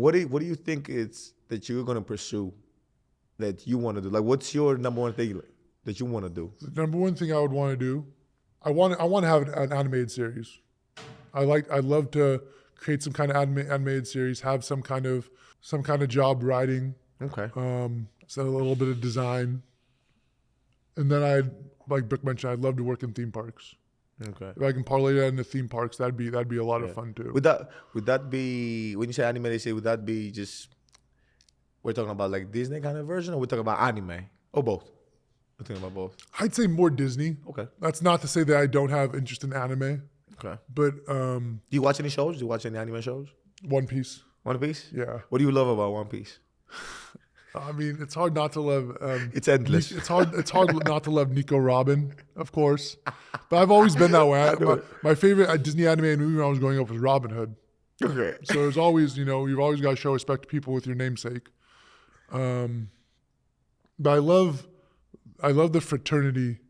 What do you think it's that you're gonna pursue that you want to do? Like, what's your number one thing that you want to do? The number one thing I would want to do, I want to have an animated series. I'd love to create some kind of animated series, have some kind of job writing. Okay. So a little bit of design, and then like Brooke mentioned, I'd love to work in theme parks. Okay. If I can parlay that into theme parks, that'd be a lot of fun too. Would that be when you say animated? Say would that be just we're talking about like Disney kind of version, or we're talking about anime, or both? We're talking about both. I'd say more Disney. Okay. That's not to say that I don't have interest in anime. Okay. But do you watch any shows? Do you watch any anime shows? One Piece. One Piece? Yeah. What do you love about One Piece? I mean, it's hard not to love. It's endless. It's hard not to love Nico Robin, of course. But I've always been that way. My favorite Disney animated movie when I was growing up was Robin Hood. Okay. So there's always, you've always got to show respect to people with your namesake. But I love the fraternity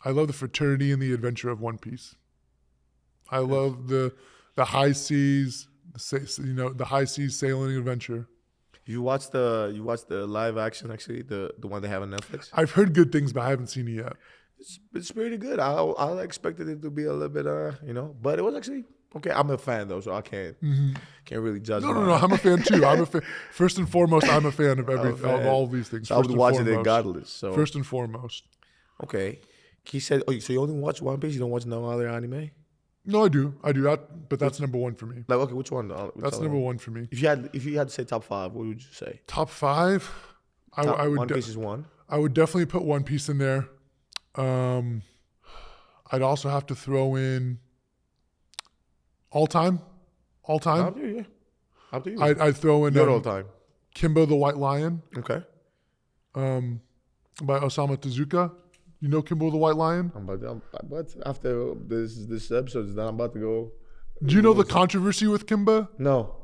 I love the fraternity and the adventure of One Piece. I love the high seas, the high seas sailing adventure. You watched the live action, actually, the one they have on Netflix? I've heard good things, but I haven't seen it yet. It's pretty good. I expected it to be a little bit, but it was actually okay. I'm a fan though, so I can't really judge. No. I'm a fan too. First and foremost, I'm a fan of of all of these things. So I would watch it regardless. So first and foremost. Okay. He said, "Oh, so you only watch One Piece? You don't watch no other anime?" No, I do. That, but that's number one for me. Like, okay, which one? That's number one for me. If you had to say top 5, what would you say? Top 5, I would. One Piece is one. I would definitely put One Piece in there. I'd also have to throw in all time. Up to you. I'd throw in your all time. Kimba the White Lion. Okay. By Osamu Tezuka. You know Kimba the White Lion? But after this episode is done, I'm about to go. Do you know the controversy with Kimba? No.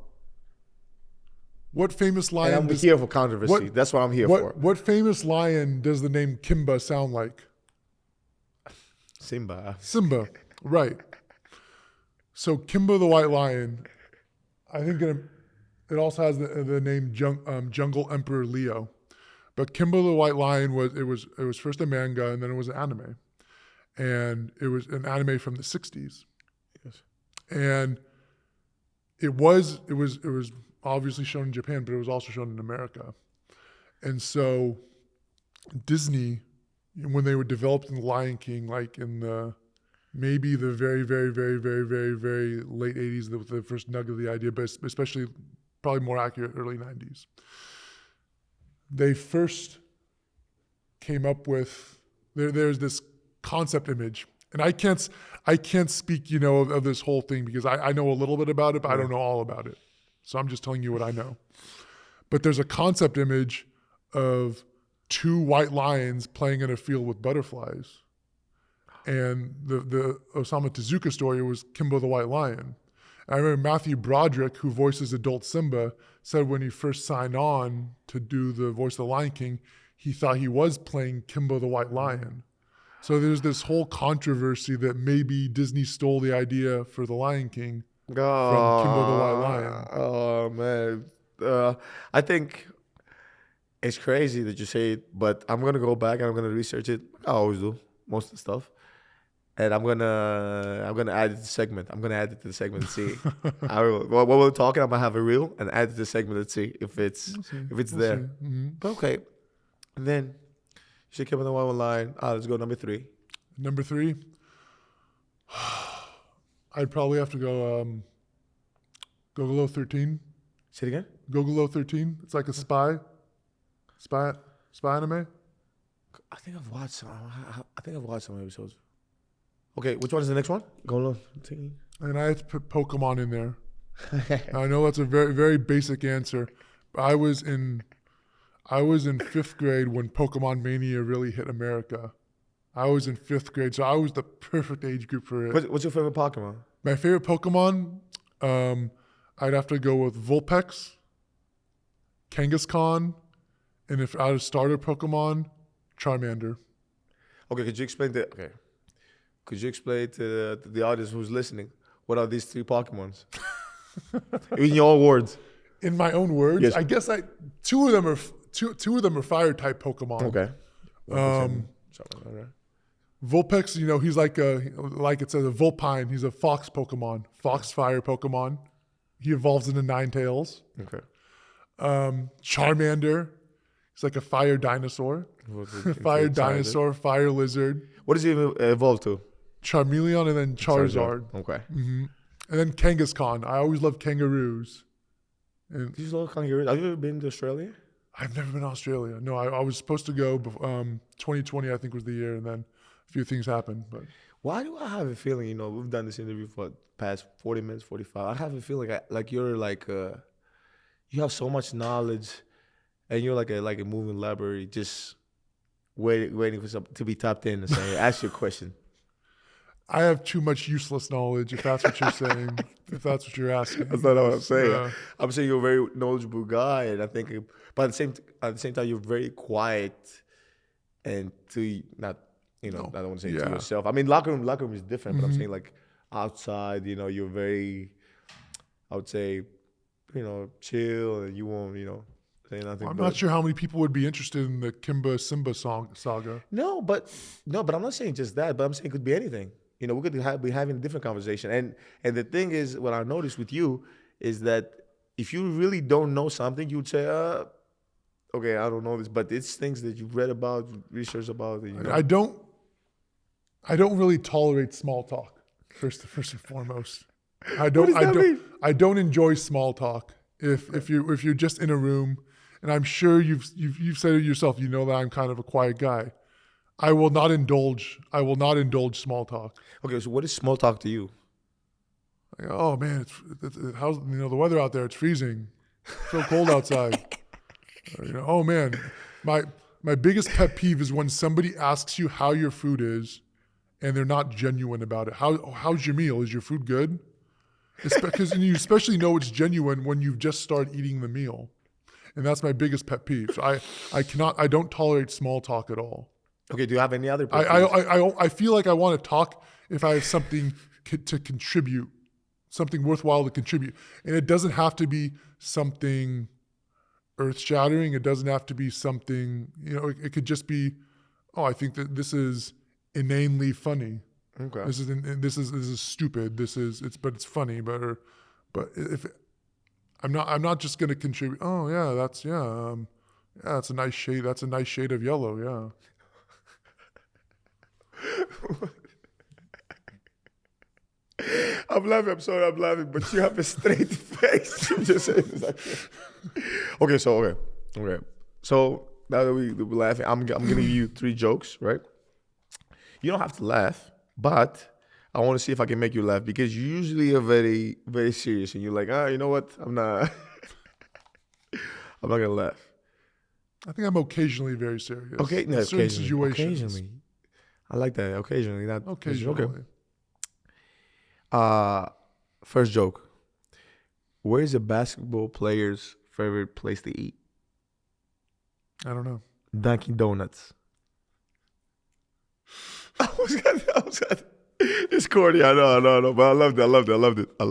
What famous lion? And I'm here for controversy. That's what I'm here for. What famous lion does the name Kimba sound like? Simba, right. So Kimba the White Lion, I think it also has the name Jungle Emperor Leo. But Kimba the White Lion was first a manga and then it was an anime. And it was an anime from the 60s. Yes. And it was obviously shown in Japan, but it was also shown in America. And so Disney, when they were developing The Lion King, like in maybe the very, very, very, very, very, very late 80s, the first nugget of the idea, but especially probably more accurate, early 90s. They first came up with, there's this concept image. And I can't speak, of this whole thing because I know a little bit about it, but I don't know all about it. So I'm just telling you what I know. But there's a concept image of 2 white lions playing in a field with butterflies. And the Osamu Tezuka story was Kimba the White Lion. I remember Matthew Broderick, who voices adult Simba, said when he first signed on to do the voice of the Lion King, he thought he was playing Kimba the White Lion. So there's this whole controversy that maybe Disney stole the idea for the Lion King from Kimba the White Lion. Oh, man. I think it's crazy that you say it, but I'm going to go back and I'm going to research it. I always do, most of the stuff. And I'm gonna add it to the segment. I'm gonna add it to the segment and see. While we're talking, I'm gonna have a reel and add it to the segment and see if it's there. Mm-hmm. But okay. And then you should keep on the one line. Let's go number 3. Number 3. I'd probably have to go Gogolo 13. Say it again? Gogolo 13. It's like a spy anime. I think I've watched some episodes. Okay, which one is the next one? Gogolo 13. And I had to put Pokemon in there. I know that's a very, very basic answer. But I was in 5th grade when Pokemon Mania really hit America. I was in 5th grade, so I was the perfect age group for it. What's your favorite Pokemon? My favorite Pokemon, I'd have to go with Vulpix, Kangaskhan, and if I had a starter Pokemon, Charmander. Okay, could you explain to the audience who's listening, what are these 3 Pokemons? In your words. In my own words, Yes. I guess two of them are fire type Pokemon. Okay. Vulpix, he's like it says, a Vulpine. He's a fox Pokemon, fox fire Pokemon. He evolves into Ninetales. Okay. Charmander, he's like a fire dinosaur. Fire dinosaur, fire lizard. What does he evolve to? Charmeleon and then Charizard. Okay. And then Kangaskhan. I always love kangaroos. And These little kangaroos. Have you ever been to Australia? I've never been to Australia. No, I was supposed to go. 2020, I think, was the year, and then a few things happened. But why do I have a feeling? We've done this interview for the past 40 minutes, 45. I have a feeling like you're like you have so much knowledge, and you're like a moving library, just waiting for something to be tapped in and say, ask your question. I have too much useless knowledge, if that's what you're saying, if that's what you're asking. That's not what I'm saying. I'm saying you're a very knowledgeable guy, and I think, but at the same time, you're very quiet, and I don't want to say to yourself. I mean, locker room is different, but I'm saying like outside, you're very, I would say, chill, and you won't, say nothing. I'm not sure how many people would be interested in the Kimba Simba saga. No, but I'm not saying just that, but I'm saying it could be anything. We could be having a different conversation. And the thing is, what I noticed with you is that if you really don't know something, you would say, okay, I don't know this, but it's things that you've read about, researched about. I don't really tolerate small talk. First and foremost, I don't enjoy small talk. If you're just in a room, and I'm sure you've said it yourself, that I'm kind of a quiet guy. I will not indulge small talk. Okay, so what is small talk to you? Like, oh man, how's the weather out there? It's freezing. It's so cold outside. Oh man, my biggest pet peeve is when somebody asks you how your food is, and they're not genuine about it. How's your meal? Is your food good? Because you especially know it's genuine when you've just started eating the meal, and that's my biggest pet peeve. So I don't tolerate small talk at all. Okay, do you have any other? I feel like I want to talk if I have something to contribute, something worthwhile to contribute, and it doesn't have to be something earth-shattering. It doesn't have to be something. It could just be, I think that this is inanely funny. Okay. This is stupid. But it's funny. But if I'm not just gonna contribute. Oh yeah, that's that's a nice shade. That's a nice shade of yellow. Yeah. I'm laughing. I'm sorry, I'm laughing, but you have a straight face. You just say this. Okay. So now that we're laughing, I'm gonna give you 3 jokes, right? You don't have to laugh, but I want to see if I can make you laugh because you usually are very, very serious, and you're like, you know what? I'm not gonna laugh. I think I'm occasionally very serious. Okay, no, certain occasionally. situations. Occasionally. I like that. Occasionally, not Occasionally. Okay. First joke. Where is a basketball player's favorite place to eat? I don't know. Dunkin' Donuts. I was gonna. It's corny. I know. But I loved it.